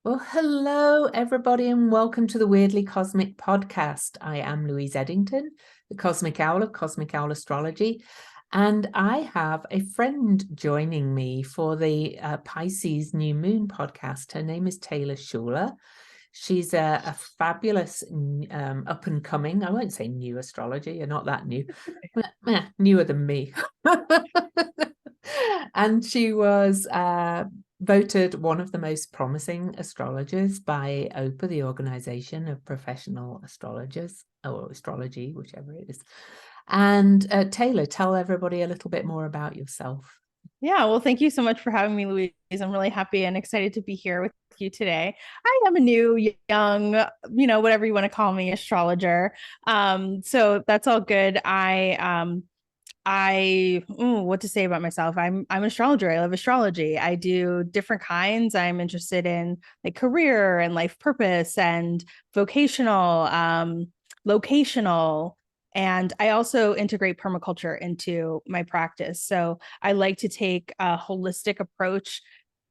Well, hello, everybody, and welcome to the Weirdly Cosmic podcast. I am Louise Eddington, the Cosmic Owl of Cosmic Owl Astrology, and I have a friend joining me for the Pisces New Moon podcast. Her name is Taylor Shuler. She's a fabulous up-and-coming, I won't say new astrologer, you're not that new, but newer than me. And she was voted one of the most promising astrologers by OPA, the Organization of Professional Astrologers, or Astrology, whichever it is. And Taylor, tell everybody a little bit more about yourself. Yeah, well, thank you so much for having me, Louise. I'm really happy and excited to be here with you today. I am a new, young, whatever you want to call me, astrologer. So that's all good. What to say about myself? I'm an astrologer. I love astrology. I do different kinds. I'm interested in like career and life purpose and vocational, locational. And I also integrate permaculture into my practice. So I like to take a holistic approach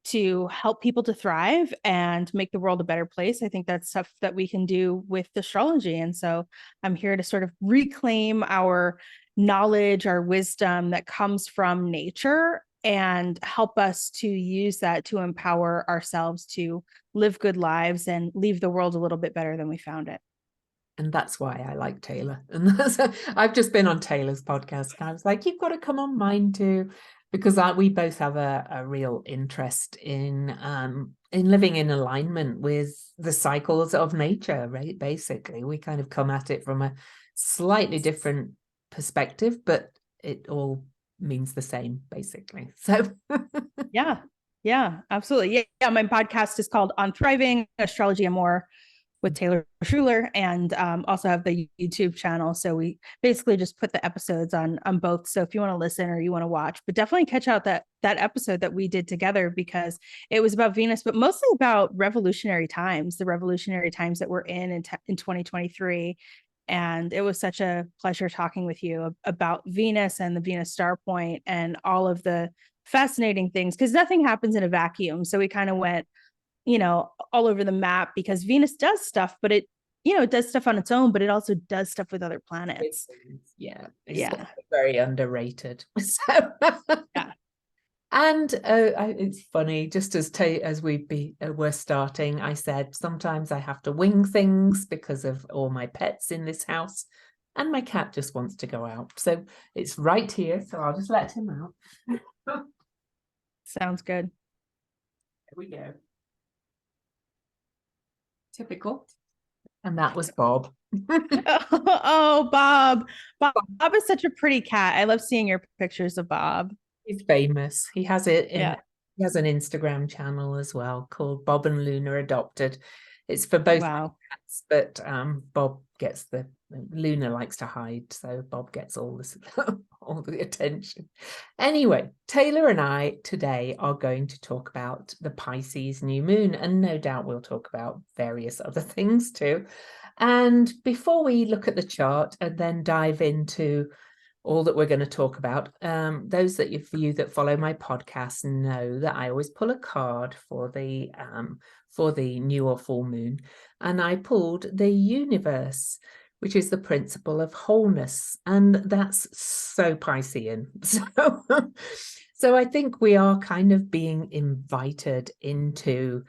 to help people to thrive and make the world a better place. I think that's stuff that we can do with astrology. And so I'm here to sort of reclaim our knowledge, our wisdom that comes from nature and help us to use that to empower ourselves to live good lives and leave the world a little bit better than we found it. And that's why I like Taylor. And I've just been on Taylor's podcast, and I was like, you've got to come on mine too, because we both have a real interest in living in alignment with the cycles of nature, right? Basically, we kind of come at it from a slightly different perspective, but it all means the same, basically. So yeah, absolutely. Yeah, my podcast is called On Thriving, Astrology More with Taylor Shuler, and also have the YouTube channel. So we basically just put the episodes on both. So if you want to listen or you want to watch, but definitely catch out that episode that we did together, because it was about Venus, but mostly about revolutionary times, the revolutionary times that we're in 2023. And it was such a pleasure talking with you about Venus and the Venus star point and all of the fascinating things, because nothing happens in a vacuum. So we kind of went all over the map, because Venus does stuff, but it does stuff on its own, but it also does stuff with other planets. It's very underrated. So Yeah. And it's funny, just as we're starting, I said sometimes I have to wing things because of all my pets in this house, and my cat just wants to go out. So it's right here, so I'll just let him out. Sounds good. Here we go. Typical. And that was Bob. Oh, Bob. Bob is such a pretty cat. I love seeing your pictures of Bob. He's famous. He has it in. Yeah. He has an Instagram channel as well called Bob and Luna Adopted. It's for both cats, but Bob gets Luna likes to hide, so Bob gets all this all the attention. Anyway, Taylor and I today are going to talk about the Pisces new moon, and no doubt we'll talk about various other things too. And before we look at the chart and then dive into all that we're going to talk about, those of you that follow my podcast know that I always pull a card for the new or full moon, and I pulled the universe, which is the principle of wholeness, and that's so Piscean. So I think we are kind of being invited into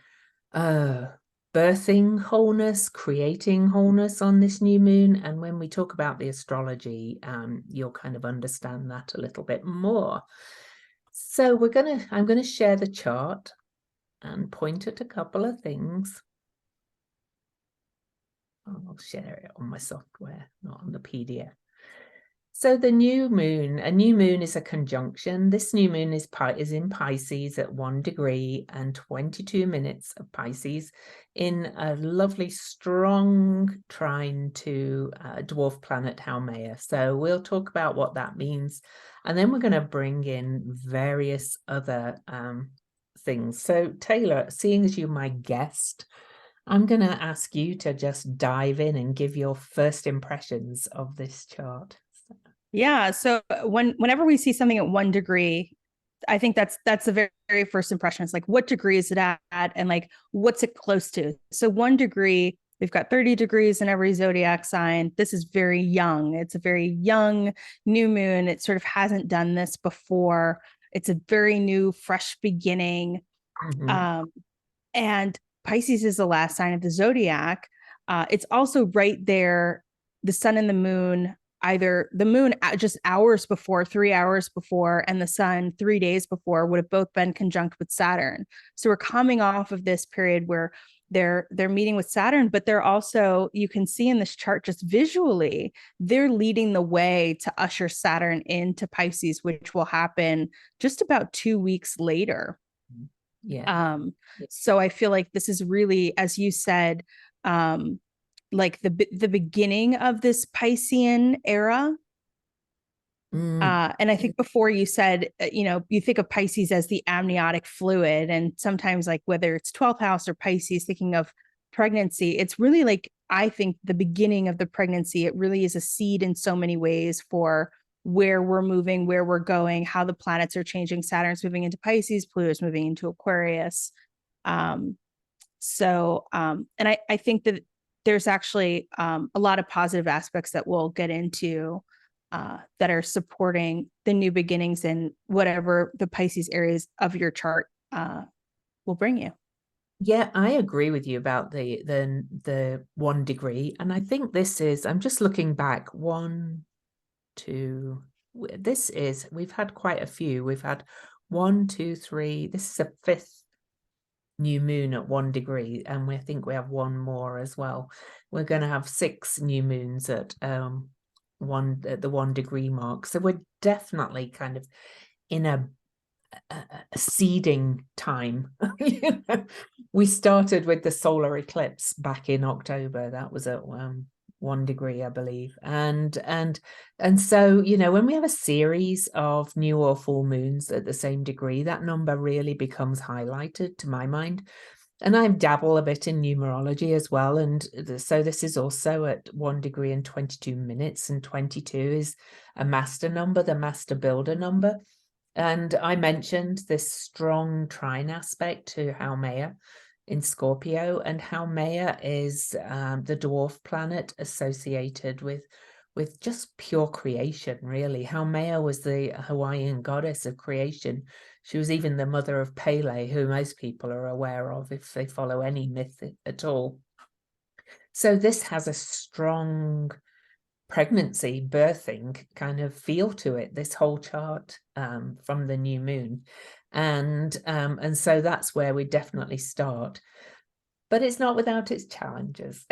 birthing wholeness, creating wholeness on this new moon. And when we talk about the astrology, you'll kind of understand that a little bit more. So I'm going to share the chart and point at a couple of things. I'll share it on my software, not on the PDF. So the new moon, a new moon is a conjunction. This new moon is in Pisces at 1 degree and 22 minutes of Pisces in a lovely strong trine to dwarf planet Haumea. So we'll talk about what that means. And then we're going to bring in various other things. So Taylor, seeing as you're my guest, I'm going to ask you to just dive in and give your first impressions of this chart. Yeah. So whenever we see something at 1 degree, I think that's the very, very first impression. It's like, what degree is it at? And like, what's it close to? So 1 degree, we've got 30 degrees in every zodiac sign. This is very young. It's a very young new moon. It sort of hasn't done this before. It's a very new, fresh beginning. And Pisces is the last sign of the zodiac. It's also right there, the sun and the moon, either the moon just hours before, 3 hours before, and the sun 3 days before would have both been conjunct with Saturn. So we're coming off of this period where they're meeting with Saturn, but they're also, you can see in this chart just visually, they're leading the way to usher Saturn into Pisces, which will happen just about 2 weeks later. Yeah. So I feel like this is really, as you said, like the beginning of this Piscean era. And I think before you said, you think of Pisces as the amniotic fluid, and sometimes like whether it's 12th house or Pisces, thinking of pregnancy, it's really like, I think the beginning of the pregnancy, it really is a seed in so many ways for where we're moving, where we're going, how the planets are changing. Saturn's moving into Pisces, Pluto's moving into Aquarius. And I think that there's actually a lot of positive aspects that we'll get into that are supporting the new beginnings in whatever the Pisces areas of your chart will bring you. Yeah, I agree with you about the 1 degree. And I think this is, I'm just looking back, we've had quite a few. We've had 1, 2, 3. This is a 5th new moon at 1 degree, and I think we have one more as well. We're going to have 6 new moons at the 1 degree mark. So we're definitely kind of in a seeding time. We started with the solar eclipse back in October. That was at 1 degree, I believe. And so, when we have a series of new or full moons at the same degree, that number really becomes highlighted, to my mind. And I dabble a bit in numerology as well. And so this is also at 1 degree and 22 minutes, and 22 is a master number, the master builder number. And I mentioned this strong trine aspect to Haumea in Scorpio, and Haumea is the dwarf planet associated with just pure creation, really. Haumea was the Hawaiian goddess of creation. She was even the mother of Pele, who most people are aware of if they follow any myth at all. So this has a strong pregnancy, birthing kind of feel to it, this whole chart from the new moon. And so that's where we definitely start. But it's not without its challenges.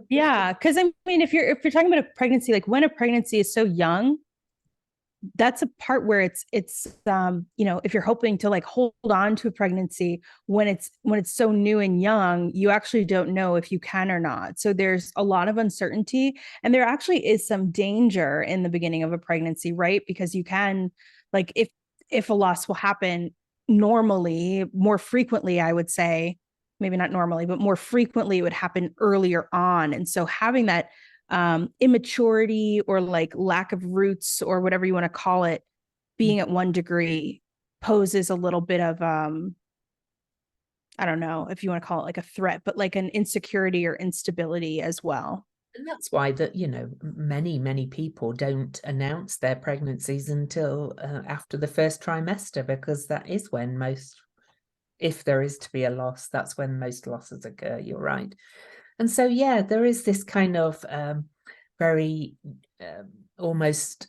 Yeah, because I mean, if you're talking about a pregnancy, like when a pregnancy is so young, that's a part where it's if you're hoping to like hold on to a pregnancy when it's so new and young, you actually don't know if you can or not. So there's a lot of uncertainty, and there actually is some danger in the beginning of a pregnancy, right? Because you can, like, if a loss will happen normally, more frequently, I would say, maybe not normally, but more frequently, it would happen earlier on. And so having that immaturity or like lack of roots or whatever you want to call it, being at 1 degree poses a little bit of I don't know if you want to call it like a threat, but like an insecurity or instability as well. And that's why that, many people don't announce their pregnancies until after the first trimester, because that is when if there is to be a loss, that's when most losses occur. You're right. And so, yeah, there is this kind of very almost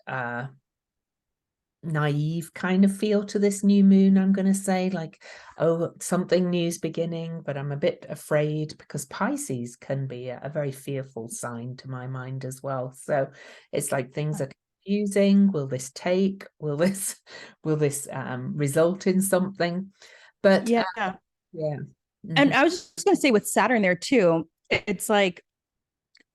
naive kind of feel to this new moon, I'm going to say, like, oh, something new's beginning, but I'm a bit afraid, because Pisces can be a very fearful sign to my mind as well. So it's like things are confusing. Will this take? Will this result in something? But yeah. And I was just going to say with Saturn there too, it's like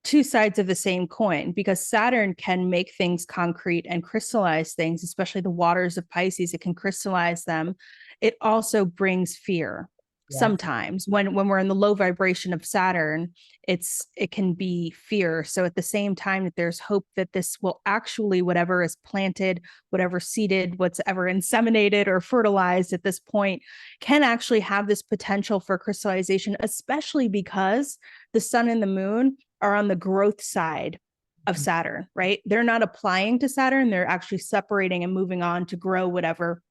2 sides of the same coin, because Saturn can make things concrete and crystallize things, especially the waters of Pisces. It can crystallize them. It also brings fear. sometimes when we're in the low vibration of Saturn, it can be fear. So at the same time that there's hope that this will actually, whatever is planted, whatever seeded, whatever inseminated or fertilized at this point, can actually have this potential for crystallization, especially because the sun and the moon are on the growth side of Saturn, right? They're not applying to Saturn. They're actually separating and moving on to grow whatever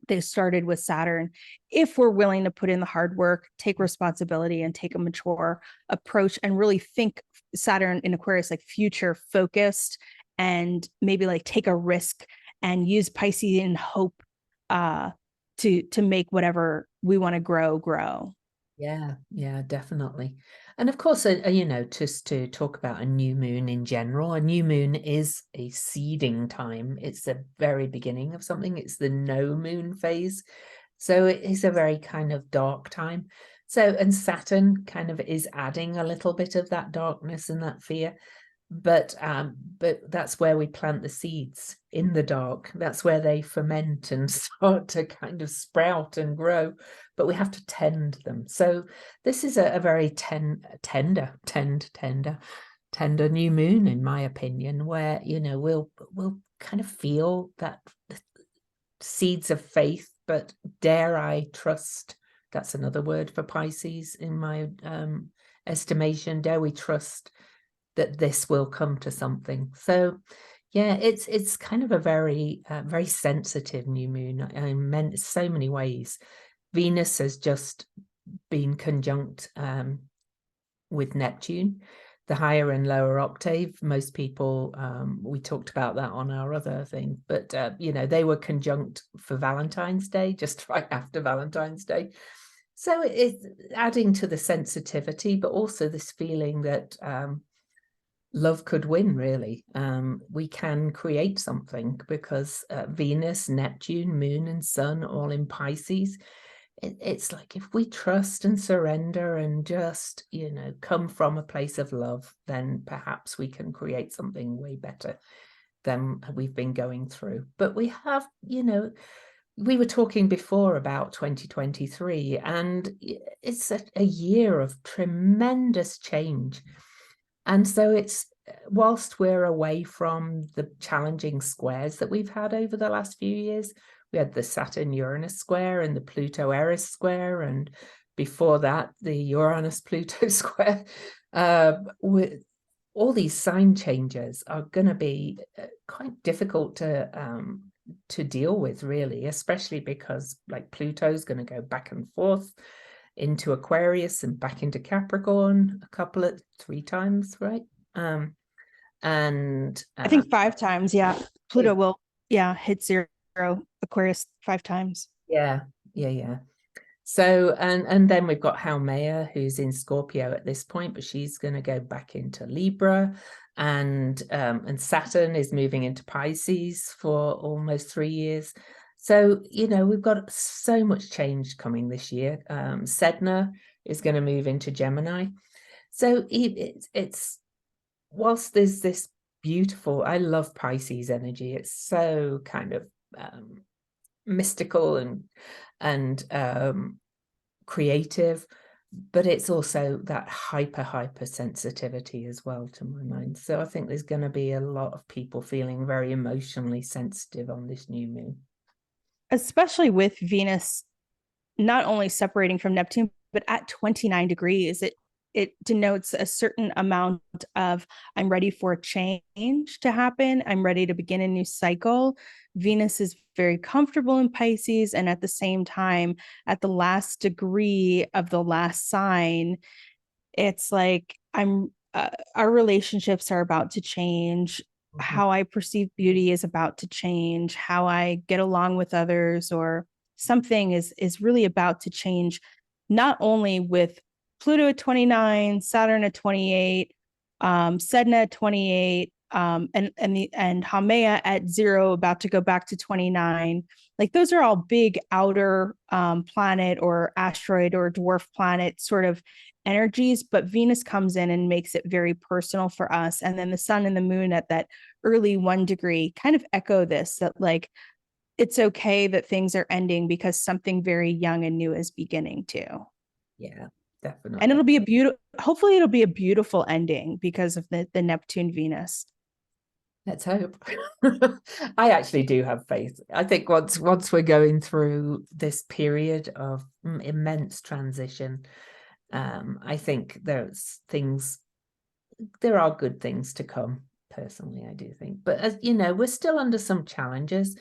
they started with Saturn. If we're willing to put in the hard work, take responsibility, and take a mature approach, and really think Saturn in Aquarius like future focused, and maybe like take a risk and use Piscean hope to make whatever we want to grow. Yeah, definitely. And of course, you know, just to talk about a new moon in general, a new moon is a seeding time. It's the very beginning of something. It's the no moon phase. So it is a very kind of dark time. So, and Saturn kind of is adding a little bit of that darkness and that fear. But that's where we plant the seeds, in the dark. That's where they ferment and start to kind of sprout and grow, but we have to tend them. So this is a very tender new moon, in my opinion, where, you know, we'll kind of feel that seeds of faith, but dare I trust? That's another word for Pisces in my estimation. Dare we trust that this will come to something? So yeah, it's kind of a very very sensitive new moon. I meant so many ways. Venus has just been conjunct with Neptune, the higher and lower octave. Most people, we talked about that on our other thing, but you know, they were conjunct for Valentine's Day, just right after Valentine's Day. So it's adding to the sensitivity, but also this feeling that love could win, really. We can create something because Venus, Neptune, Moon and Sun all in Pisces. It's like, if we trust and surrender and just, you know, come from a place of love, then perhaps we can create something way better than we've been going through. But we have, you know, we were talking before about 2023, and it's a year of tremendous change. And so it's, whilst we're away from the challenging squares that we've had over the last few years, we had the Saturn-Uranus square and the Pluto-Eris square, and before that, the Uranus-Pluto square. With all these sign changes are going to be quite difficult to deal with, really, especially because, like, Pluto's going to go back and forth into Aquarius and back into Capricorn three times, right? And I think 5 times. Yeah. Pluto will, hit 0 Aquarius 5 times. Yeah. So, and then we've got Haumea, who's in Scorpio at this point, but she's going to go back into Libra, and Saturn is moving into Pisces for almost 3 years. So, you know, we've got so much change coming this year. Sedna is going to move into Gemini. So it's whilst there's this beautiful, I love Pisces energy. It's so kind of mystical and creative, but it's also that hyper sensitivity as well, to my mind. So I think there's going to be a lot of people feeling very emotionally sensitive on this new moon, especially with Venus not only separating from Neptune, but at 29 degrees. It denotes a certain amount of, I'm ready for a change to happen. I'm ready to begin a new cycle. Venus is very comfortable in Pisces. And at the same time, at the last degree of the last sign, it's like our relationships are about to change. Mm-hmm. How I perceive beauty is about to change. How I get along with others or something is really about to change, not only with Pluto at 29, Saturn at 28, Sedna at 28, and Haumea at 0, about to go back to 29. Like, those are all big outer planet or asteroid or dwarf planet sort of energies, but Venus comes in and makes it very personal for us. And then the sun and the moon at that early 1 degree kind of echo this, that like, it's okay that things are ending because something very young and new is beginning too. Yeah, definitely. And it'll be hopefully it'll be a beautiful ending because of the Neptune Venus. Let's hope. I actually do have faith. I think once we're going through this period of immense transition, I think there are good things to come. Personally, I do think. But as you know, we're still under some challenges.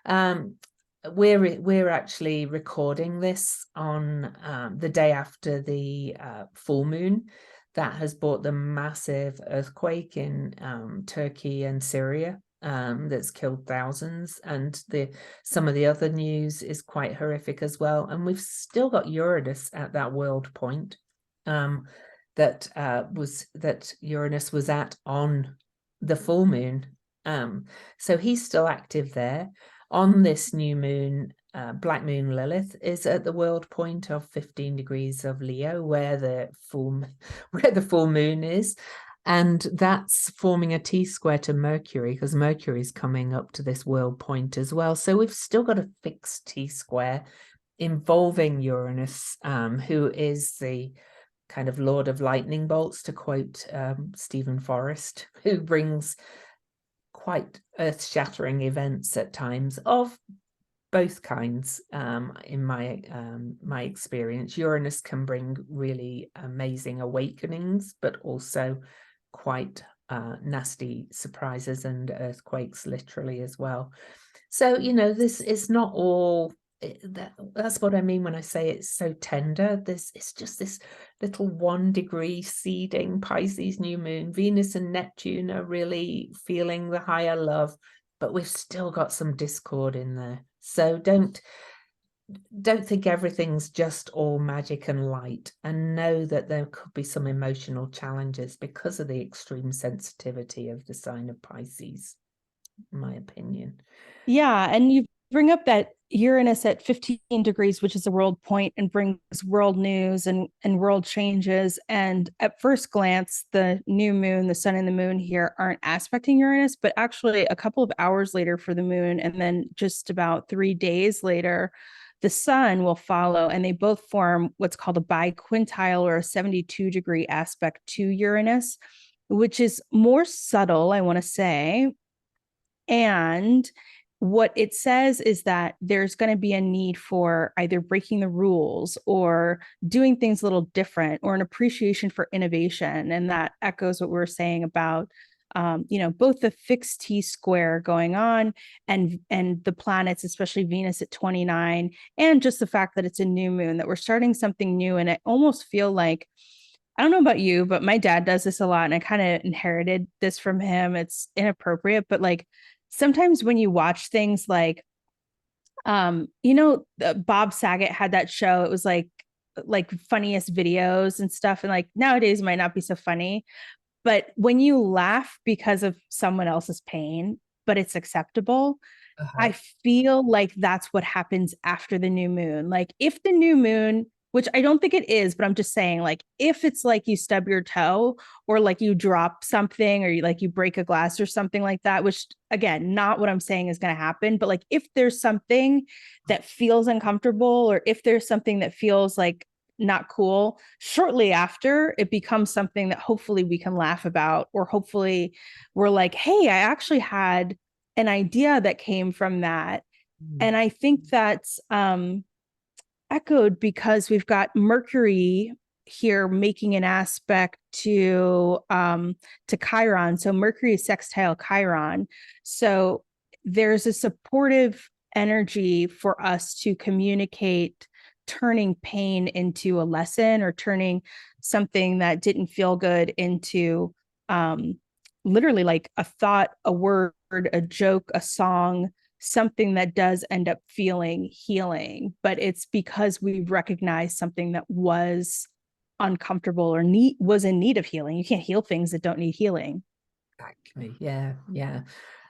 We're actually recording this on the day after the full moon that has brought the massive earthquake in Turkey and Syria that's killed thousands, and some of the other news is quite horrific as well. And we've still got Uranus at that world point that Uranus was at on the full moon. So he's still active there. On this new moon, Black Moon Lilith is at the world point of 15 degrees of Leo, where the full moon is, and that's forming a T-square to Mercury, because Mercury is coming up to this world point as well. So we've still got a fixed T-square involving Uranus, who is the kind of Lord of Lightning Bolts, to quote Stephen Forrest, who brings quite earth-shattering events at times of both kinds. In my experience, Uranus can bring really amazing awakenings, but also quite nasty surprises and earthquakes, literally, as well. So, you know, this is not all. That's what I mean when I say it's so tender. It's just this little 1 degree seeding Pisces new moon. Venus and Neptune are really feeling the higher love, but we've still got some discord in there. So don't think everything's just all magic and light, and know that there could be some emotional challenges because of the extreme sensitivity of the sign of Pisces, in my opinion. Yeah, and you bring up that Uranus at 15 degrees, which is a world point, and brings world news and world changes. And at first glance, the new moon, the sun and the moon here aren't aspecting Uranus, but actually a couple of hours later for the moon, and then just about 3 days later, the sun will follow, and they both form what's called a biquintile, or a 72-degree aspect to Uranus, which is more subtle, I want to say. And what it says is that there's going to be a need for either breaking the rules or doing things a little different, or an appreciation for innovation. And that echoes what we were saying about, both the fixed T-square going on and the planets, especially Venus at 29, and just the fact that it's a new moon, that we're starting something new. And I almost feel like, I don't know about you, but my dad does this a lot, and I kind of inherited this from him. It's inappropriate, but like, sometimes when you watch things like, Bob Saget had that show. It was like funniest videos and stuff. And like nowadays might not be so funny, but when you laugh because of someone else's pain, but it's acceptable, I feel like that's what happens after the new moon. Like if the new moon, which I don't think it is, but I'm just saying, like, if it's like you stub your toe, or like you drop something, or you break a glass or something like that, which again, not what I'm saying is going to happen, but like if there's something that feels uncomfortable, or if there's something that feels like not cool, shortly after, it becomes something that hopefully we can laugh about, or hopefully we're like, hey, I actually had an idea that came from that. And I think that's echoed because we've got Mercury here making an aspect to Chiron. So Mercury is sextile Chiron. So there's a supportive energy for us to communicate, turning pain into a lesson, or turning something that didn't feel good into literally like a thought, a word, a joke, a song, something that does end up feeling healing. But it's because we recognize something that was uncomfortable or was in need of healing. You can't heal things that don't need healing. Exactly. Yeah.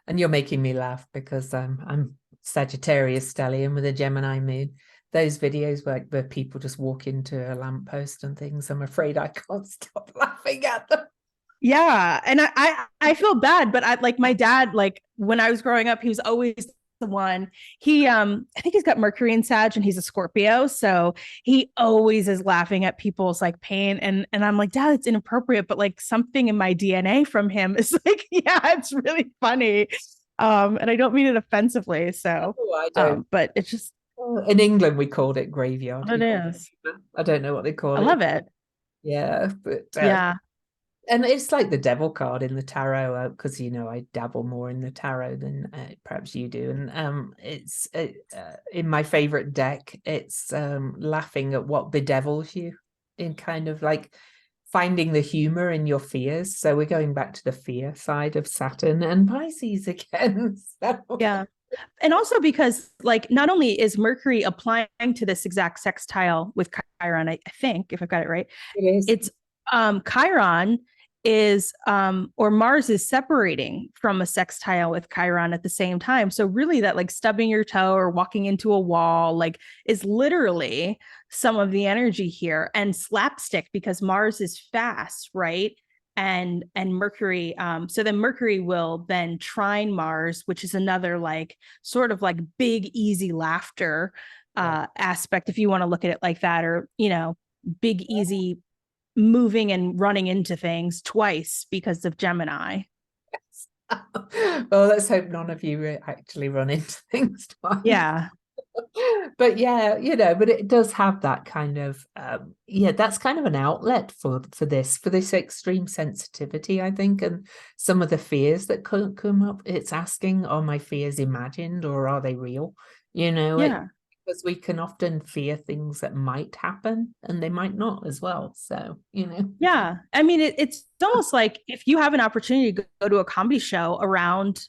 And you're making me laugh because I'm Sagittarius stellium with a Gemini moon. Those videos where people just walk into a lamppost and things, I'm afraid I can't stop laughing at them. Yeah. And I feel bad, but I like my dad, like when I was growing up, he was always the one. I think he's got Mercury in Sag and he's a Scorpio. So he always is laughing at people's like pain. And I'm like, Dad, it's inappropriate, but like something in my DNA from him is like, yeah, it's really funny. And I don't mean it offensively. So I don't. but it's just in England we called it graveyard. what it is. I don't know what they call I it. love it. Yeah, but Yeah. and it's like the devil card in the tarot, because I dabble more in the tarot than perhaps you do, and it's in my favorite deck. It's laughing at what bedevils you, in kind of like finding the humor in your fears. So we're going back to the fear side of Saturn and Pisces again. So. Yeah. And also because like not only is Mercury applying to this exact sextile with Chiron, I think, if I've got it right, it's Chiron is or Mars is separating from a sextile with Chiron at the same time. So really that like stubbing your toe or walking into a wall like is literally some of the energy here, and slapstick because Mars is fast, right? And Mercury, so then Mercury will then trine Mars, which is another like sort of like big easy laughter aspect, if you want to look at it like that, or big easy moving and running into things twice because of Gemini. Well, let's hope none of you actually run into things twice. Yeah. But yeah, but it does have that kind of that's kind of an outlet for this extreme sensitivity, I think, and some of the fears that come up. It's asking, are my fears imagined or are they real? Because we can often fear things that might happen and they might not as well. So, Yeah. I mean, it's almost like if you have an opportunity to go to a comedy show around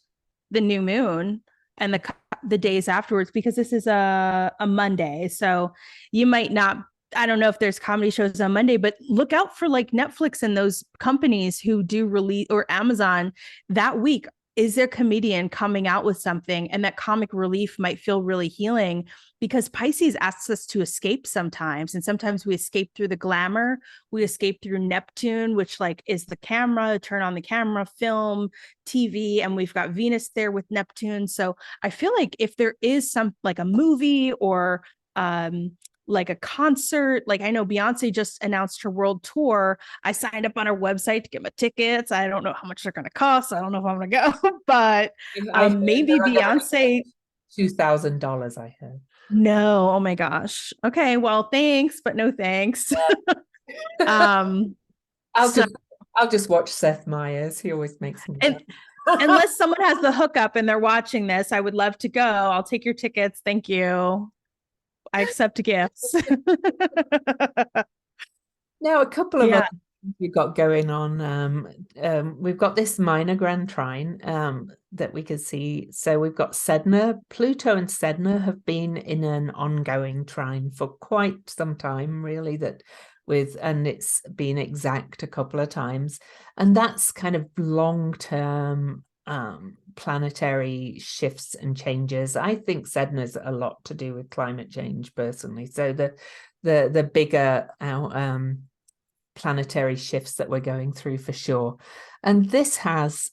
the new moon and the days afterwards, because this is a Monday. So you might not, I don't know if there's comedy shows on Monday, but look out for like Netflix and those companies who do release, or Amazon that week. Is there a comedian coming out with something? And that comic relief might feel really healing, because Pisces asks us to escape sometimes. And sometimes we escape through the glamour. We escape through Neptune, which like is the camera, turn on the camera, film, TV. And we've got Venus there with Neptune. So I feel like if there is some like a movie or like a concert, like I know Beyonce just announced her world tour. I signed up on her website to get my tickets. I don't know how much they're going to cost. I don't know if I'm going to go, but maybe Beyonce. $2,000, I heard. No, oh my gosh. Okay, well, thanks, but no thanks. I'll just watch Seth Meyers. He always makes me. Unless someone has the hookup and they're watching this, I would love to go. I'll take your tickets. Thank you. I accept gifts. Now, a couple of other things we've got going on. We've got this minor grand trine that we can see. So we've got Sedna. Pluto and Sedna have been in an ongoing trine for quite some time, really, and it's been exact a couple of times. And that's kind of long-term planetary shifts and changes. I think Sedna's a lot to do with climate change personally. So the bigger planetary shifts that we're going through for sure. And this has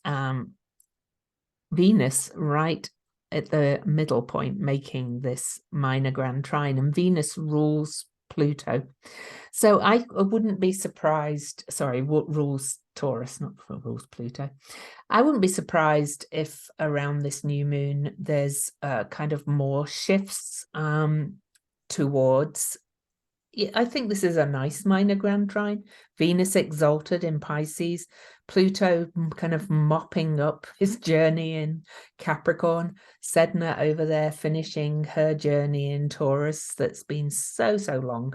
Venus right at the middle point, making this minor grand trine, and Venus rules Pluto. So I wouldn't be surprised, what rules Taurus, not rules Pluto. I wouldn't be surprised if around this new moon there's kind of more shifts towards, I think this is a nice minor grand trine. Venus exalted in Pisces, Pluto kind of mopping up his journey in Capricorn, Sedna over there finishing her journey in Taurus that's been so long.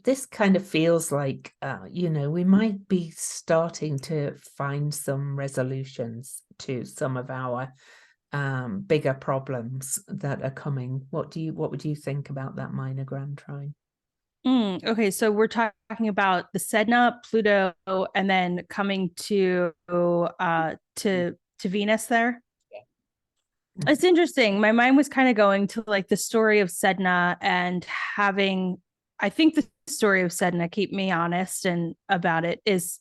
This kind of feels like, we might be starting to find some resolutions to some of our bigger problems that are coming. What would you think about that minor grand trine? Okay, so we're talking about the Sedna, Pluto, and then coming to Venus there. Yeah. It's interesting. My mind was kind of going to like the story of Sedna and having, I think the story of Sedna, keep me honest and about it, is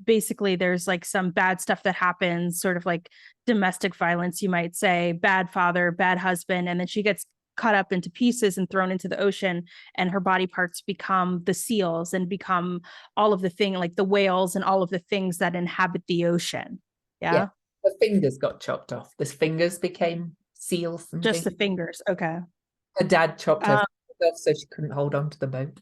basically there's like some bad stuff that happens, sort of like domestic violence, you might say, bad father, bad husband. And then she gets cut up into pieces and thrown into the ocean, and her body parts become the seals and become all of the thing, like the whales and all of the things that inhabit the ocean. Yeah. The fingers got chopped off. The fingers became seals. And just the fingers. Okay. Her dad chopped her fingers off so she couldn't hold on to the boat.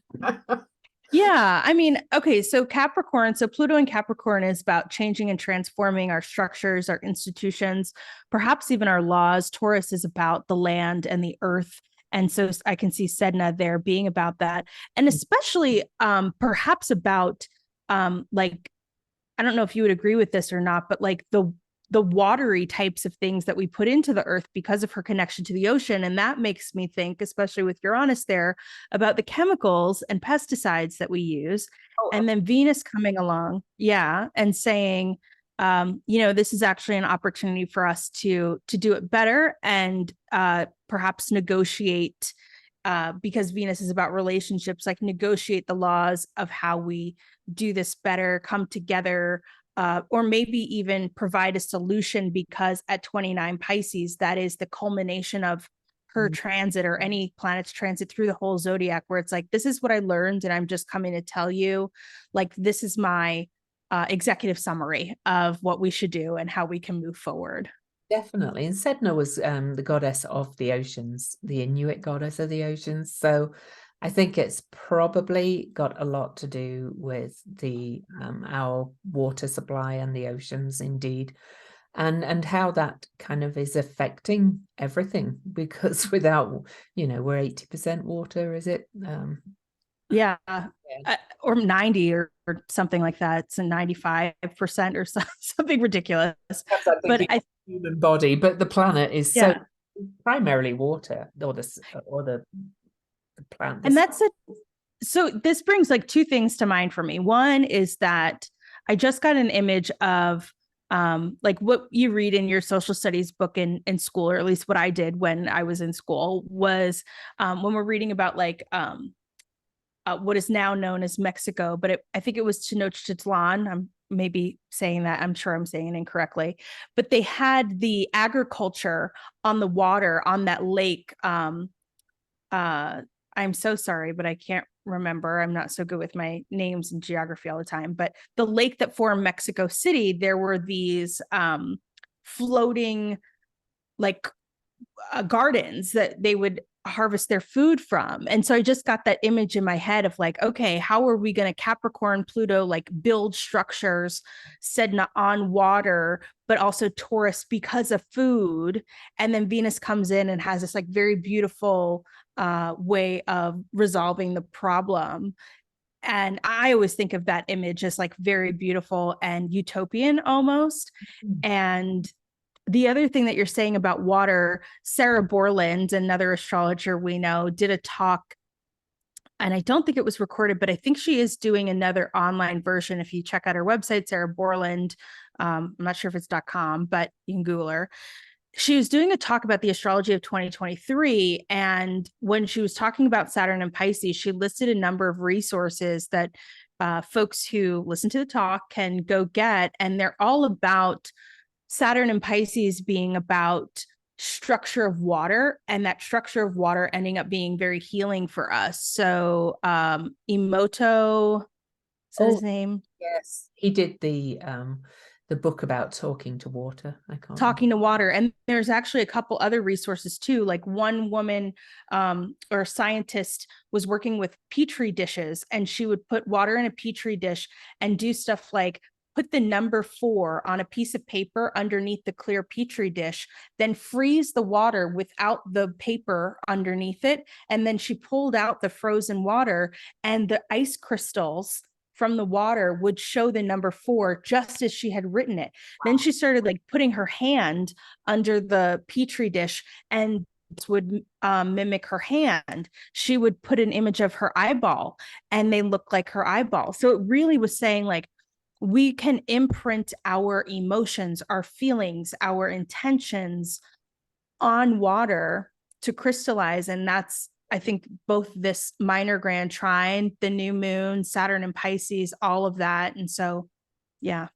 Yeah. I mean, okay. So Capricorn, so Pluto in Capricorn is about changing and transforming our structures, our institutions, perhaps even our laws. Taurus is about the land and the earth. And so I can see Sedna there being about that. And especially perhaps about like, I don't know if you would agree with this or not, but like the watery types of things that we put into the earth because of her connection to the ocean. And that makes me think, especially with Uranus there, about the chemicals and pesticides that we use. And then Venus coming along, and saying, this is actually an opportunity for us to do it better and perhaps negotiate, because Venus is about relationships, like negotiate the laws of how we do this better, come together, or maybe even provide a solution, because at 29 Pisces, that is the culmination of her transit, or any planet's transit through the whole zodiac, where it's like, this is what I learned and I'm just coming to tell you, like, this is my executive summary of what we should do and how we can move forward. Definitely. And Sedna was the goddess of the oceans, the Inuit goddess of the oceans. So I think it's probably got a lot to do with the our water supply and the oceans, indeed, and how that kind of is affecting everything, because without, we're 80% water, is it? Or 90 or something like that. It's a 95% or something ridiculous. But I human body, but the planet is so primarily water, or the plant. And so this brings like two things to mind for me. One is that I just got an image of like what you read in your social studies book in school, or at least what I did when I was in school, was when we're reading about like what is now known as Mexico, but I think it was Tenochtitlan. I'm maybe saying that, I'm sure I'm saying it incorrectly, but they had the agriculture on the water on that lake. I'm so sorry, but I can't remember. I'm not so good with my names and geography all the time, but the lake that formed Mexico City, there were these floating like gardens that they would harvest their food from. And so I just got that image in my head of like, okay, how are we going to Capricorn, Pluto, like build structures, Sedna on water, but also Taurus because of food. And then Venus comes in and has this like very beautiful way of resolving the problem. And I always think of that image as like very beautiful and utopian almost. And the other thing that you're saying about water, Sarah Borland, another astrologer we know, did a talk, and I don't think it was recorded, but I think she is doing another online version. If you check out her website, Sarah Borland, I'm not sure if it's .com, but you can Google her. She was doing a talk about the astrology of 2023. And when she was talking about Saturn and Pisces, she listed a number of resources that folks who listen to the talk can go get. And they're all about Saturn and Pisces being about structure of water, and that structure of water ending up being very healing for us. So Emoto, is that his name? Yes, he did the book about talking to water. Talking to water. And there's actually a couple other resources too. Like one woman or a scientist was working with petri dishes, and she would put water in a petri dish and do stuff like put the number 4 on a piece of paper underneath the clear petri dish, then freeze the water without the paper underneath it. And then she pulled out the frozen water, and the ice crystals from the water would show the number 4 just as she had written it. Wow. Then she started like putting her hand under the petri dish and would mimic her hand. She would put an image of her eyeball and they look like her eyeball. So it really was saying like, we can imprint our emotions, our feelings, our intentions on water to crystallize. And that's, I think, both this minor grand trine, the new moon, Saturn and Pisces, all of that. And so Yeah.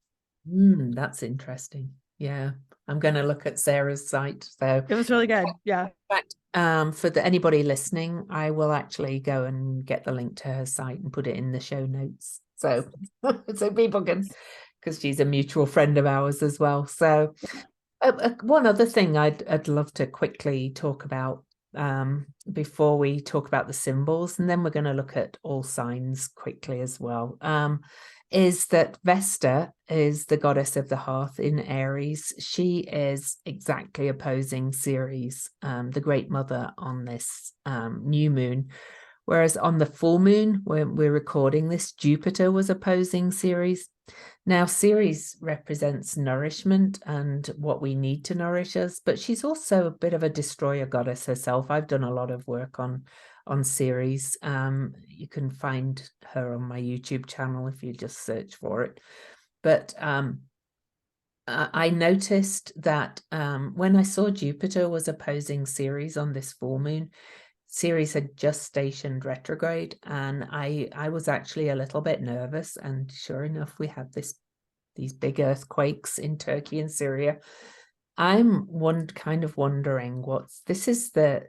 That's interesting. Yeah. I'm going to look at Sarah's site. So It was really good. Yeah. in fact, for anybody listening, I will actually go and get the link to her site and put it in the show notes. So, so people can, because she's a mutual friend of ours as well. So one other thing I'd love to quickly talk about before we talk about the symbols, and then we're going to look at all signs quickly as well, is that Vesta is the goddess of the hearth in Aries. She is exactly opposing Ceres, the great mother, on this new moon. Whereas on the full moon, when we're recording this, Jupiter was opposing Ceres. Now, Ceres represents nourishment and what we need to nourish us, but she's also a bit of a destroyer goddess herself. I've done a lot of work on Ceres. You can find her on my YouTube channel if you just search for it. But I noticed that when I saw Jupiter was opposing Ceres on this full moon, Ceres had just stationed retrograde, and I was actually a little bit nervous. And sure enough, we had these big earthquakes in Turkey and Syria. I'm kind of wondering this is the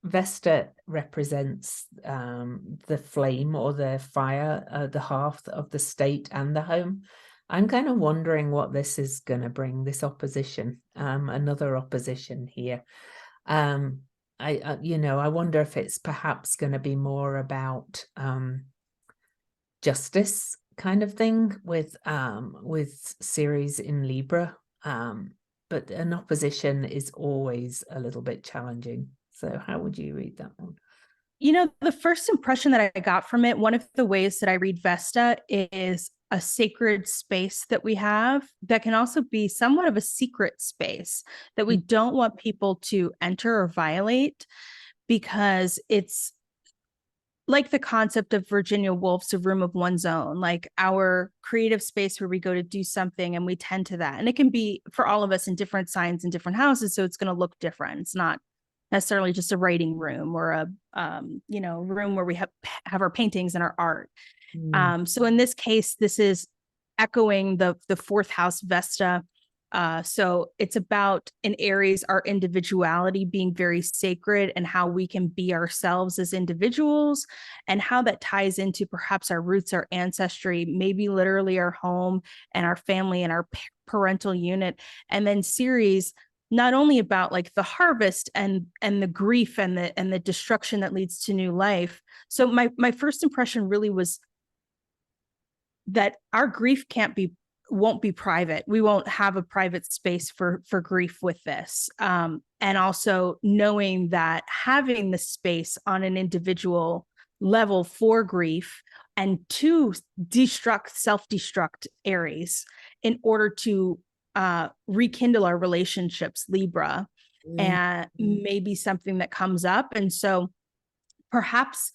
Vesta represents the flame or the fire, the hearth of the state and the home. I'm kind of wondering what this is going to bring, this opposition, another opposition here. I wonder if it's perhaps going to be more about justice kind of thing with Ceres in Libra. But an opposition is always a little bit challenging. So how would you read that one? The first impression that I got from it, one of the ways that I read Vesta is a sacred space that we have that can also be somewhat of a secret space that we don't want people to enter or violate, because it's like the concept of Virginia Woolf's A Room of One's Own, like our creative space where we go to do something and we tend to that. And it can be for all of us in different signs and different houses. So it's going to look different. It's not necessarily just a writing room or a room where we have our paintings and our art. So in this case, this is echoing the fourth house Vesta. So it's about, in Aries, our individuality being very sacred and how we can be ourselves as individuals, and how that ties into perhaps our roots, our ancestry, maybe literally our home and our family and our parental unit. And then Ceres, not only about like the harvest and the grief and the destruction that leads to new life. So my first impression really was that our grief won't be private. We won't have a private space for grief with this. And also knowing that having the space on an individual level for grief and to self-destruct Aries in order to rekindle our relationships, Libra, and maybe something that comes up. And so perhaps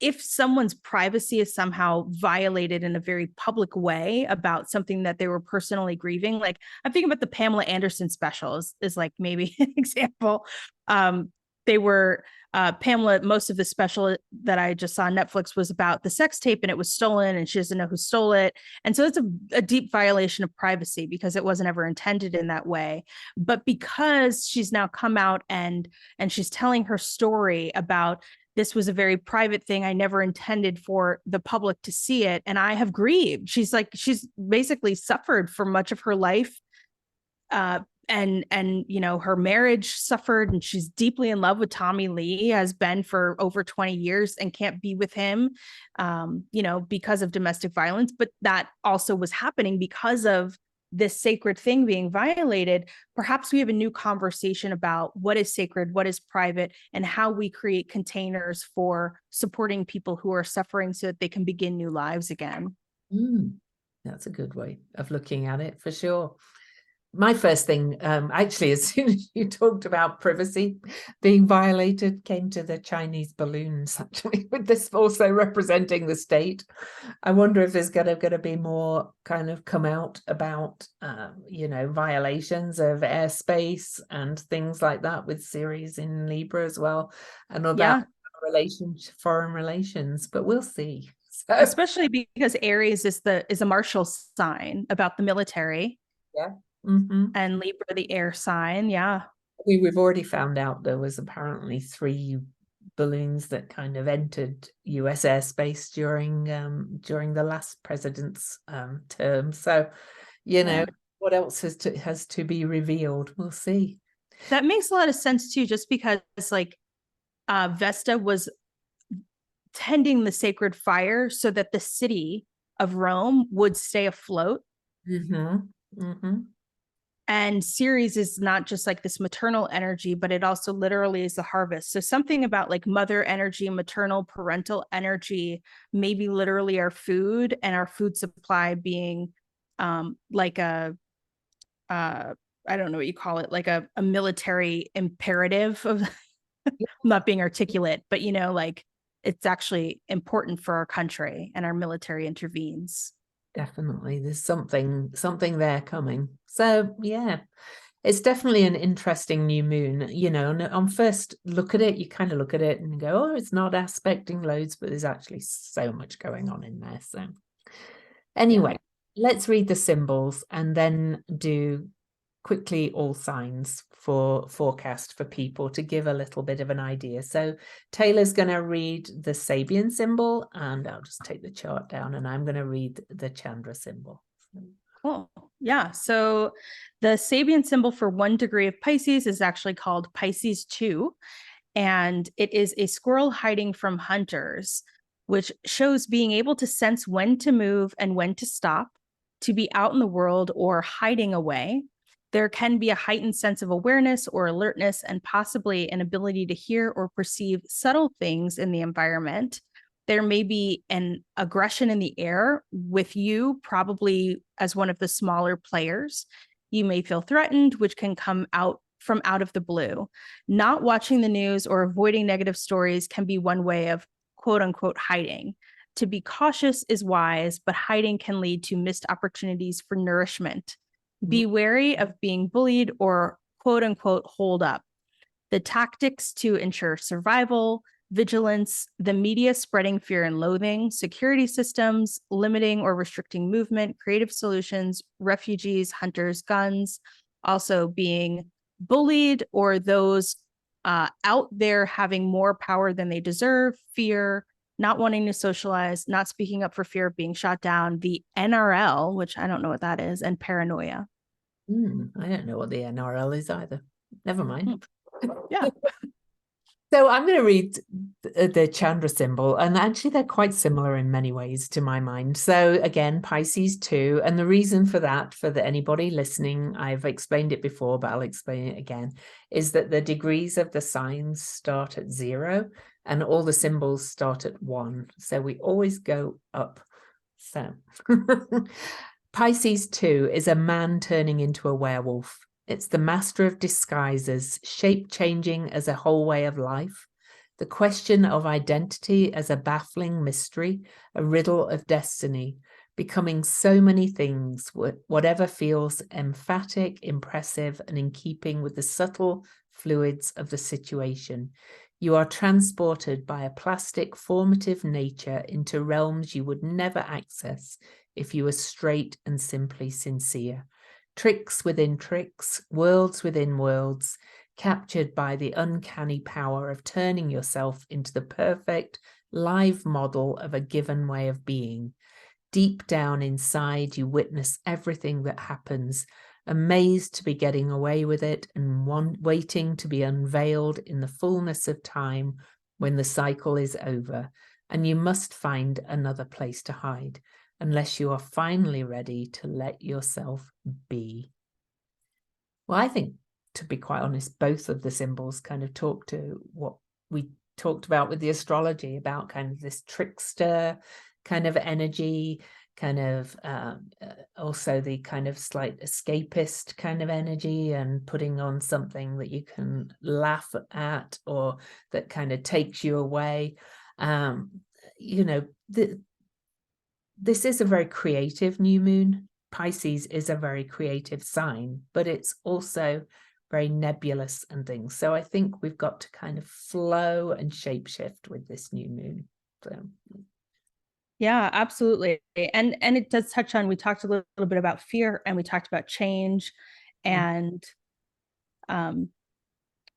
if someone's privacy is somehow violated in a very public way about something that they were personally grieving, like I'm thinking about the Pamela Anderson special is like maybe an example. They were Pamela, most of the special that I just saw on Netflix was about the sex tape, and it was stolen and she doesn't know who stole it. And so it's a deep violation of privacy because it wasn't ever intended in that way. But because she's now come out and she's telling her story about, this was a very private thing, I never intended for the public to see it, and I have grieved. She's basically suffered for much of her life. And her marriage suffered, and she's deeply in love with Tommy Lee, has been for over 20 years, and can't be with him, because of domestic violence. But that also was happening because of this sacred thing being violated. Perhaps we have a new conversation about what is sacred, what is private, and how we create containers for supporting people who are suffering so that they can begin new lives again. That's a good way of looking at it, for sure. My first thing, actually, as soon as you talked about privacy being violated, came to the Chinese balloons, actually, with this also representing the state. I wonder if there's going to be more kind of come out about, violations of airspace and things like that with Ceres in Libra as well, and about foreign relations, but we'll see. So, especially because Aries is a martial sign about the military. yeah. Mm-hmm. And Libra, the air sign. Yeah. We've already found out there was apparently 3 balloons that kind of entered US airspace during the last president's term. So, what else has to be revealed? We'll see. That makes a lot of sense too, just because like Vesta was tending the sacred fire so that the city of Rome would stay afloat. Mm-hmm. Mm-hmm. And Ceres is not just like this maternal energy, but it also literally is the harvest. So something about like mother energy, maternal, parental energy, maybe literally our food and our food supply being like I don't know what you call it, like a military imperative of not being articulate, but like it's actually important for our country and our military intervenes. Definitely. There's something there coming. So yeah, it's definitely an interesting new moon, and on first look at it, you kind of look at it and go, oh, it's not aspecting loads, but there's actually so much going on in there. So anyway, let's read the symbols and then do quickly all signs for forecast for people to give a little bit of an idea. So Taylor's going to read the Sabian symbol, and I'll just take the chart down, and I'm going to read the Chandra symbol. Cool. Yeah. So the Sabian symbol for 1 degree of Pisces is actually called Pisces 2. And it is a squirrel hiding from hunters, which shows being able to sense when to move and when to stop, to be out in the world or hiding away. There can be a heightened sense of awareness or alertness, and possibly an ability to hear or perceive subtle things in the environment. There may be an aggression in the air with you, probably as one of the smaller players. You may feel threatened, which can come out of the blue. Not watching the news or avoiding negative stories can be one way of quote unquote hiding. To be cautious is wise, but hiding can lead to missed opportunities for nourishment. Be wary of being bullied or quote unquote hold up. The tactics to ensure survival, vigilance, the media spreading fear and loathing, security systems, limiting or restricting movement, creative solutions, refugees, hunters, guns, also being bullied or those out there having more power than they deserve, fear, not wanting to socialize, not speaking up for fear of being shot down, the NRL, which I don't know what that is, and paranoia. I don't know what the NRL is either. Never mind. Yeah. So I'm going to read the Chandra symbol, and actually they're quite similar in many ways to my mind. So again, Pisces 2, and the reason for that, for anybody listening, I've explained it before, but I'll explain it again, is that the degrees of the signs start at 0 and all the symbols start at 1. So we always go up. So Pisces 2 is a man turning into a werewolf. It's the master of disguises, shape-changing as a whole way of life, the question of identity as a baffling mystery, a riddle of destiny, becoming so many things, whatever feels emphatic, impressive, and in keeping with the subtle fluids of the situation. You are transported by a plastic, formative nature into realms you would never access if you were straight and simply sincere. Tricks within tricks, worlds within worlds, captured by the uncanny power of turning yourself into the perfect live model of a given way of being. Deep down inside, you witness everything that happens, amazed to be getting away with it and waiting to be unveiled in the fullness of time when the cycle is over, and you must find another place to hide, unless you are finally ready to let yourself be. Well, I think, to be quite honest, both of the symbols kind of talk to what we talked about with the astrology, about kind of this trickster kind of energy, kind of also the kind of slight escapist kind of energy, and putting on something that you can laugh at or that kind of takes you away. This is a very creative new moon. Pisces is a very creative sign, but it's also very nebulous and things. So I think we've got to kind of flow and shapeshift with this new moon. So Yeah, absolutely. And it does touch on, we talked a little bit about fear, and we talked about change, Mm. and um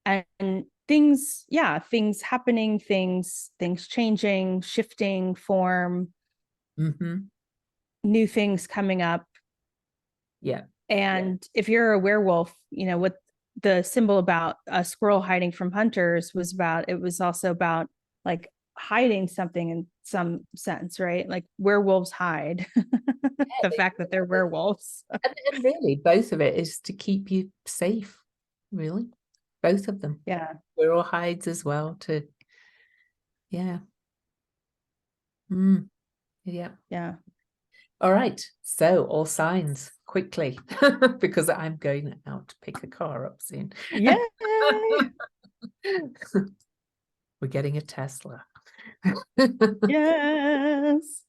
and things, yeah, things happening, things changing, shifting form, Mm-hmm. new things coming up. Yeah. And if you're a werewolf, what the symbol about a squirrel hiding from hunters was about, it was also about like hiding something in some sense, right? Like werewolves hide. Yeah, The fact that they're werewolves. and really, both of it is to keep you safe, really. Both of them. Yeah. Squirrel hides as well to, yeah. Mm, yeah. Yeah. All right. So all signs quickly, because I'm going out to pick a car up soon. Yay. We're getting a Tesla. Yes.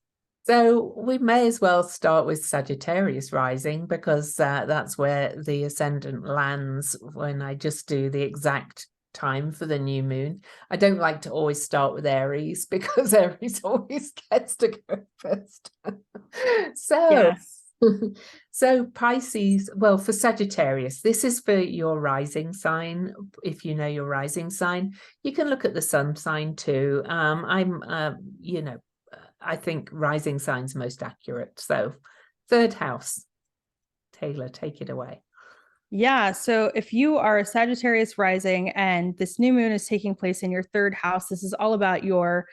So we may as well start with Sagittarius rising, because that's where the ascendant lands when I just do the exact time for the new moon. I don't like to always start with Aries, because Aries always gets to go first. So Yes. so Pisces, well, for Sagittarius, this is for your rising sign. If you know your rising sign, you can look at the sun sign too. I think rising sign's most accurate. So third house, Taylor, take it away. Yeah. So if you are a Sagittarius rising and this new moon is taking place in your third house, this is all about your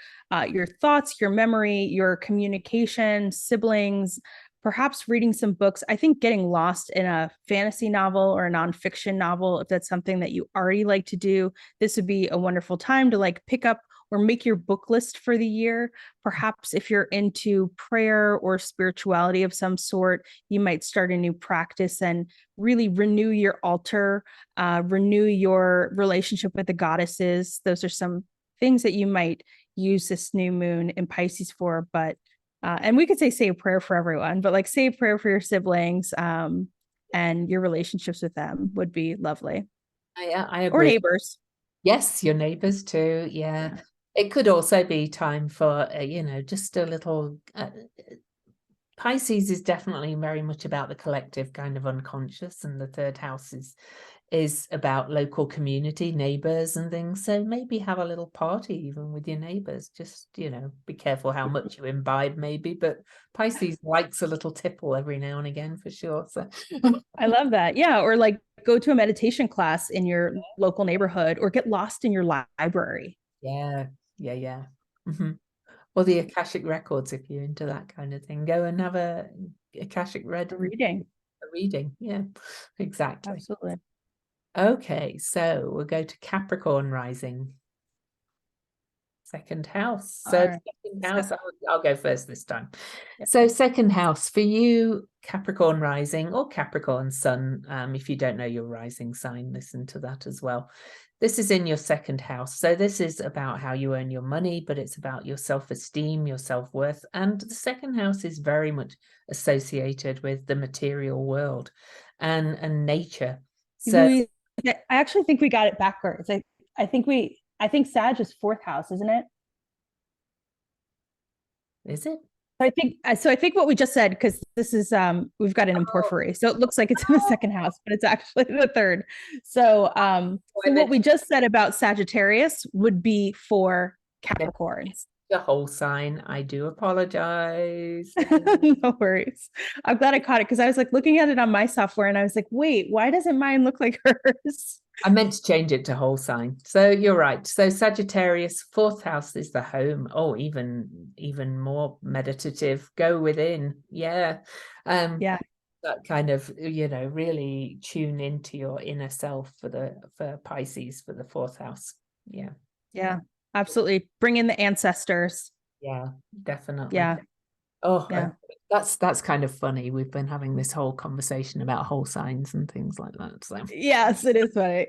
thoughts, your memory, your communication, siblings, perhaps reading some books. I think getting lost in a fantasy novel or a nonfiction novel, if that's something that you already like to do, this would be a wonderful time to like pick up or make your book list for the year. Perhaps if you're into prayer or spirituality of some sort, you might start a new practice and really renew your altar, renew your relationship with the goddesses. Those are some things that you might use this new moon in Pisces for. But and we could say a prayer for everyone, but like say a prayer for your siblings, and your relationships with them would be lovely. Yeah, I Or agree. neighbors. Yes, your neighbors too. Yeah. It could also be time for, just a little. Pisces is definitely very much about the collective kind of unconscious, and the third house is about local community, neighbors and things. So maybe have a little party even with your neighbors. Just, be careful how much you imbibe maybe, but Pisces likes a little tipple every now and again for sure. So I love that. Yeah. Or like go to a meditation class in your local neighborhood or get lost in your library. yeah, yeah. Hmm. Or the Akashic records, if you're into that kind of thing. Go and have a Akashic Reading. reading. Yeah, exactly. Absolutely. Okay, so we'll go to Capricorn rising. Second house. All So right. second house, I'll go first this time. Yep. So second house for you, Capricorn rising or Capricorn sun. If you don't know your rising sign, listen to that as well. This is in your second house. So this is about how you earn your money, but it's about your self-esteem, your self-worth. And the second house is very much associated with the material world and nature. So I actually think we got it backwards. I think Sag is fourth house, isn't it? is it? So I think what we just said, because this is we've got it in porphyry. So it looks like it's in the second house, but it's actually the third. So so what we just said about Sagittarius would be for Capricorns. The whole sign. I do apologize. No worries. I'm glad I caught it because I was like looking at it on my software and I was like, wait, why doesn't mine look like hers? I meant to change it to whole sign. So you're right. So Sagittarius, fourth house is the home. Oh, even more meditative. Go within. Yeah. Yeah. That kind of, really tune into your inner self for Pisces for the fourth house. Yeah. Yeah. Absolutely. Bring in the ancestors. Yeah, definitely. Yeah. Oh, Yeah. that's kind of funny. We've been having this whole conversation about whole signs and things like that. So Yes, it is funny.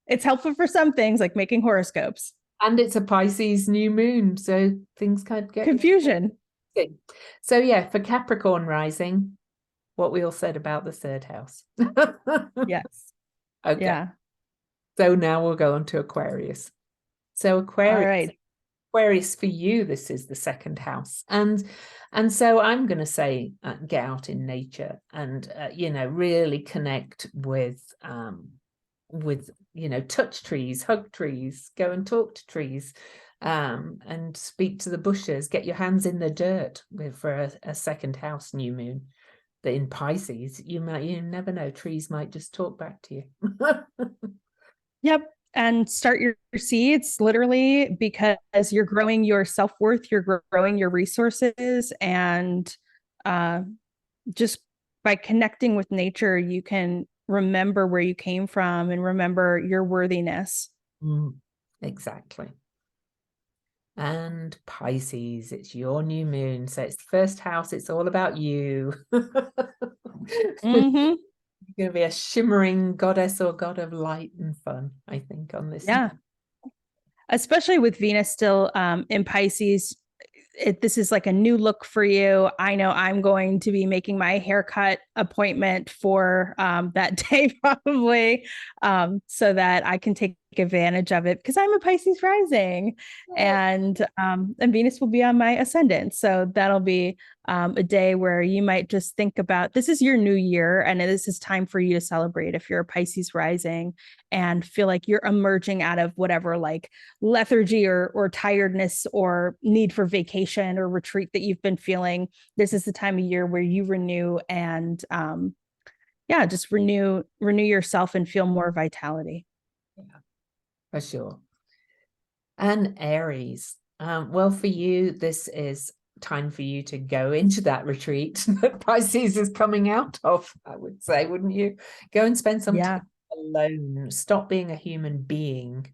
It's helpful for some things like making horoscopes. and it's a Pisces new moon, so things kind of get Confusion. interesting. So yeah, for Capricorn rising, what we all said about the third house. Yes. Okay. Yeah. So now we'll go on to Aquarius. So All Aquarius, right. Aquarius, for you, this is the second house. And so I'm going to say, get out in nature and, really connect with, touch trees, hug trees, go and talk to trees, and speak to the bushes, get your hands in the dirt for a second house new moon. That in Pisces, you never know, trees might just talk back to you. Yep. And start your seeds literally, because you're growing your self-worth, you're growing your resources, and just by connecting with nature, you can remember where you came from and remember your worthiness. Exactly. And Pisces, it's your new moon. So it's the first house. It's all about you. Mm-hmm. You're going to be a shimmering goddess or god of light and fun, I think, on this. Yeah. Especially with Venus still in Pisces. This is like a new look for you. I know I'm going to be making my haircut appointment for that day probably, so that I can take advantage of it, because I'm a Pisces rising, and Venus will be on my ascendant. So that'll be a day where you might just think about, this is your new year, and this is time for you to celebrate if you're a Pisces rising and feel like you're emerging out of whatever like lethargy or tiredness or need for vacation or retreat that you've been feeling. This is the time of year where you renew and just renew yourself and feel more vitality. Yeah, for sure. And Aries, well, for you, this is time for you to go into that retreat that Pisces is coming out of, I would say, wouldn't you? Go and spend some time alone. Stop being a human being,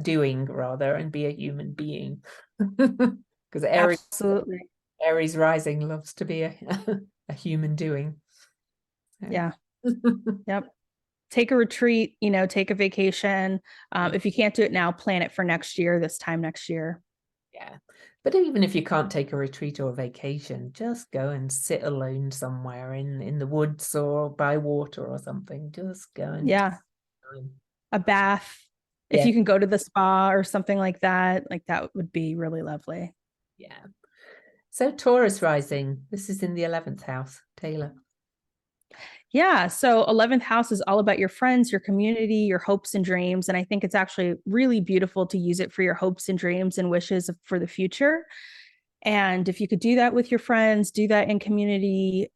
doing rather, and be a human being. Because Aries rising loves to be a human doing. Yeah. Yep. Take a retreat, take a vacation. If you can't do it now, plan it for next year, this time next year. Yeah. But even if you can't take a retreat or a vacation, just go and sit alone somewhere in the woods or by water or something. Just go and a bath. If you can go to the spa or something like that would be really lovely. Yeah. So Taurus rising, this is in the 11th house, Taylor. Yeah. So 11th house is all about your friends, your community, your hopes and dreams. And I think it's actually really beautiful to use it for your hopes and dreams and wishes for the future. And if you could do that with your friends, do that in community,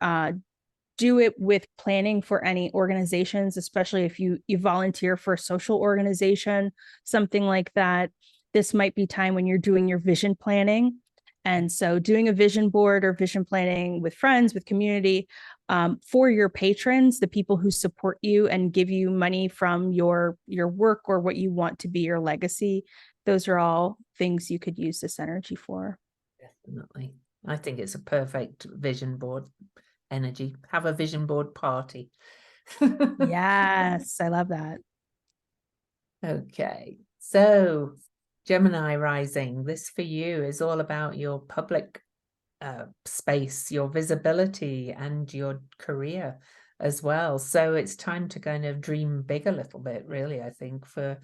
do it with planning for any organizations, especially if you volunteer for a social organization, something like that. This might be time when you're doing your vision planning. And so doing a vision board or vision planning with friends, with community, for your patrons, the people who support you and give you money from your work or what you want to be your legacy. Those are all things you could use this energy for. Definitely. I think it's a perfect vision board energy. Have a vision board party. Yes, I love that. Okay. So Gemini rising, this for you is all about your public space, your visibility, and your career as well. So it's time to kind of dream big a little bit, really, I think, for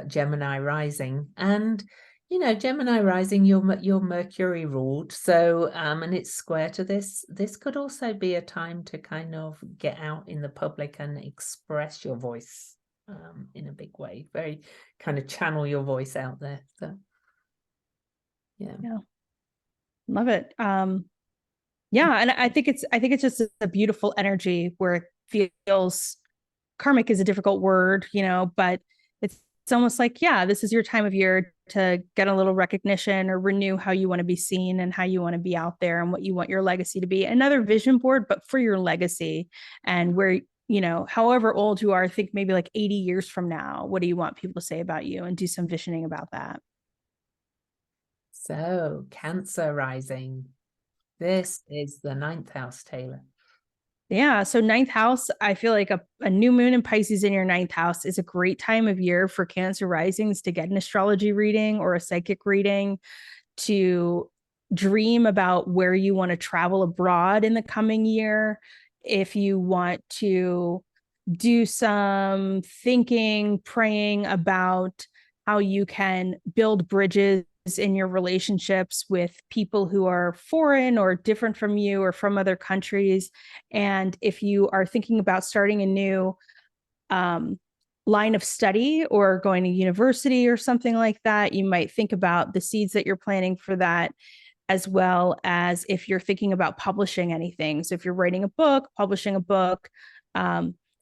Gemini rising. And Gemini rising, your Mercury ruled, so and it's square to this. This could also be a time to kind of get out in the public and express your voice in a big way, very kind of channel your voice out there. So yeah. Love it. Yeah, and I think it's just a beautiful energy where it feels karmic is a difficult word, but it's almost like, yeah, this is your time of year to get a little recognition or renew how you want to be seen and how you want to be out there and what you want your legacy to be. Another vision board, but for your legacy, and where, however old you are, think maybe like 80 years from now, what do you want people to say about you, and do some visioning about that. So Cancer rising. This is the 9th house, Taylor. Yeah. So 9th house, I feel like a new moon in Pisces in your 9th house is a great time of year for Cancer risings to get an astrology reading or a psychic reading, to dream about where you want to travel abroad in the coming year. If you want to do some thinking, praying about how you can build bridges in your relationships with people who are foreign or different from you or from other countries. And if you are thinking about starting a new line of study or going to university or something like that, you might think about the seeds that you're planting for that, as well as if you're thinking about publishing anything. So if you're writing a book, publishing a book,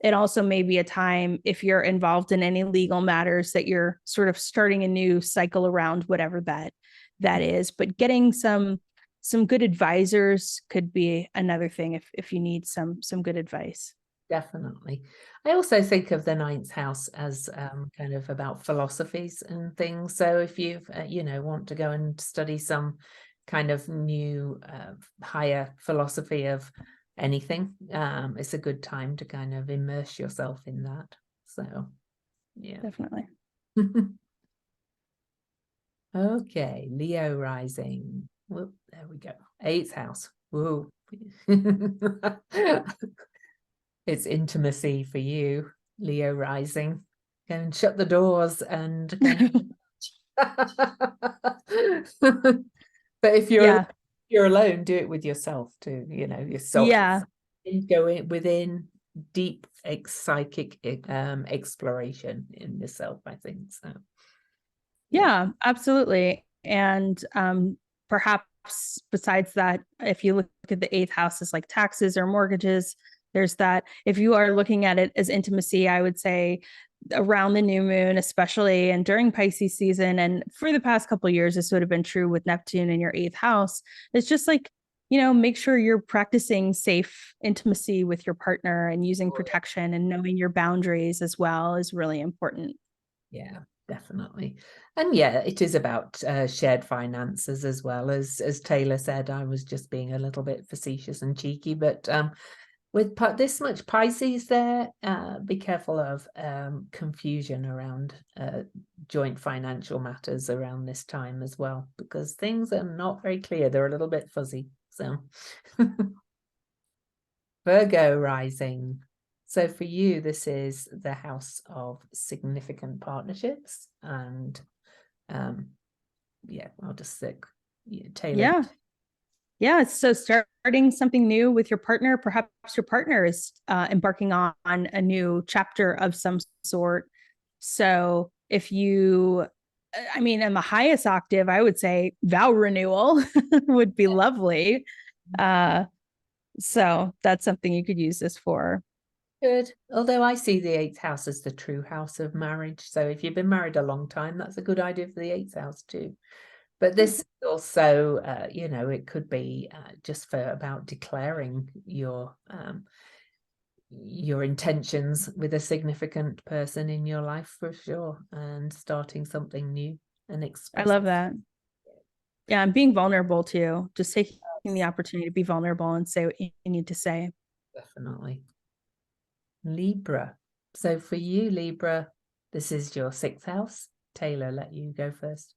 it also may be a time, if you're involved in any legal matters, that you're sort of starting a new cycle around whatever that is. But getting some good advisors could be another thing if you need some good advice. Definitely. I also think of the ninth house as kind of about philosophies and things. So if you've, want to go and study some kind of new higher philosophy of anything, it's a good time to kind of immerse yourself in that. So yeah, definitely. Okay, Leo rising. Whoop, there we go. 8th house. Whoa. It's intimacy for you, Leo rising. Go and shut the doors and but if you're alone, do it with yourself too, yourself. Yeah. Go in within deep psychic exploration in yourself, I think. So yeah, absolutely. And perhaps besides that, if you look at the 8th house as like taxes or mortgages, there's that. If you are looking at it as intimacy, I would say around the new moon, especially, and during Pisces season, and for the past couple of years, this would have been true with Neptune in your 8th house. It's just like, make sure you're practicing safe intimacy with your partner and using protection and knowing your boundaries as well is really important. Yeah, definitely. And yeah, it is about shared finances as well. As Taylor said, I was just being a little bit facetious and cheeky, but with this much Pisces there, be careful of confusion around joint financial matters around this time as well, because things are not very clear. They're a little bit fuzzy. So Virgo rising. So for you, this is the house of significant partnerships. And I'll just stick Taylor. Yeah. So starting something new with your partner, perhaps your partner is embarking on a new chapter of some sort. So if you, in the highest octave, I would say vow renewal would be lovely. So that's something you could use this for. Good. Although I see the 8th house as the true house of marriage. So if you've been married a long time, that's a good idea for the 8th house too. But this also, it could be just for about declaring your intentions with a significant person in your life for sure, and starting something new and express. I love that. Yeah, and being vulnerable too. Just taking the opportunity to be vulnerable and say what you need to say. Definitely. Libra. So for you, Libra, this is your 6th house. Taylor, let you go first.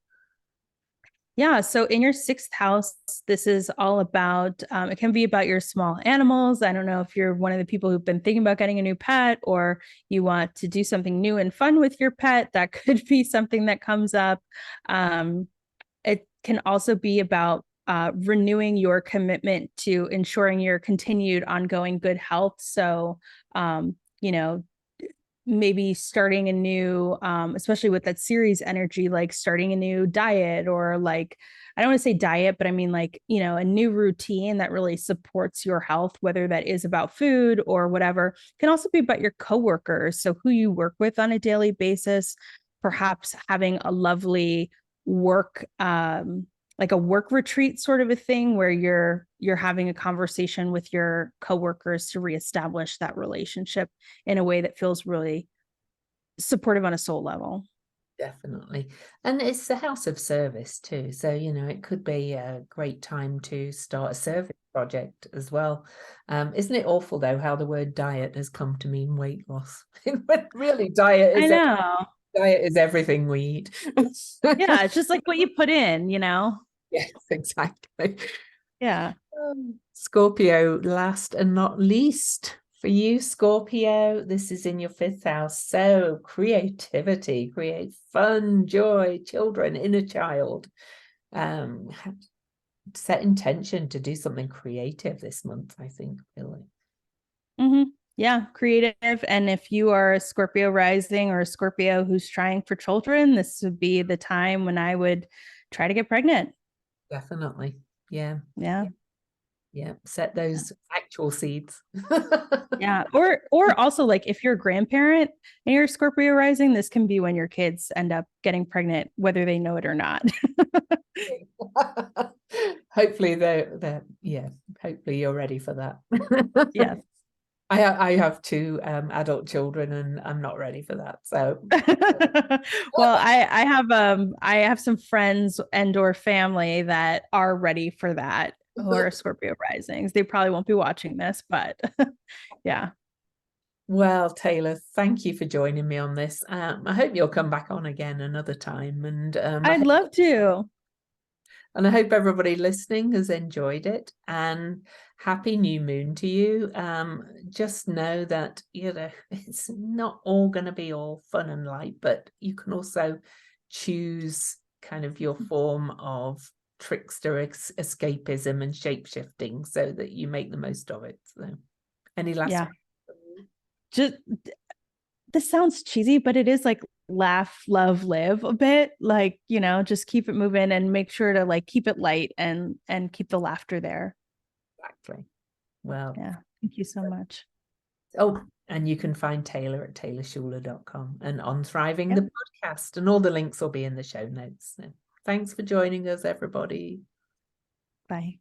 Yeah. So in your 6th house, this is all about, it can be about your small animals. I don't know if you're one of the people who've been thinking about getting a new pet, or you want to do something new and fun with your pet. That could be something that comes up. It can also be about renewing your commitment to ensuring your continued ongoing good health. So, maybe starting a new, especially with that series energy, like starting a new diet, or like, I don't want to say diet, but I mean like, a new routine that really supports your health, whether that is about food or whatever. It can also be about your coworkers. So who you work with on a daily basis, perhaps having a lovely work, like a work retreat sort of a thing where you're having a conversation with your coworkers to reestablish that relationship in a way that feels really supportive on a soul level. Definitely. And it's the house of service too. So, it could be a great time to start a service project as well. Isn't it awful though, how the word diet has come to mean weight loss? But really diet is everything we eat. Yeah, it's just like what you put in, Yes, exactly. Yeah. Scorpio, last and not least. For you, Scorpio, this is in your 5th house. So creativity, create fun, joy, children, inner child. Set intention to do something creative this month, I think, really. Yeah, creative. And if you are a Scorpio rising or a Scorpio who's trying for children, this would be the time when I would try to get pregnant. Definitely. Yeah. Set those actual seeds. Yeah. Or also, like, if you're a grandparent and you're Scorpio rising, this can be when your kids end up getting pregnant, whether they know it or not. Hopefully hopefully you're ready for that. Yes. I have 2 adult children and I'm not ready for that. So well, I have some friends and or family that are ready for that, who are Scorpio risings. They probably won't be watching this, but yeah. Well, Taylor, thank you for joining me on this. I hope you'll come back on again another time, and I'd love to. And I hope everybody listening has enjoyed it, and happy new moon to you. Just know that, it's not all going to be all fun and light, but you can also choose kind of your form of trickster escapism and shape-shifting so that you make the most of it. So any last just this sounds cheesy, but it is like laugh, love, live a bit, like, just keep it moving and make sure to like keep it light and keep the laughter there. Exactly. Well, yeah, thank you so much. Oh, and you can find Taylor at taylorshuler.com and on Thriving the podcast, and all the links will be in the show notes. So thanks for joining us, everybody. Bye.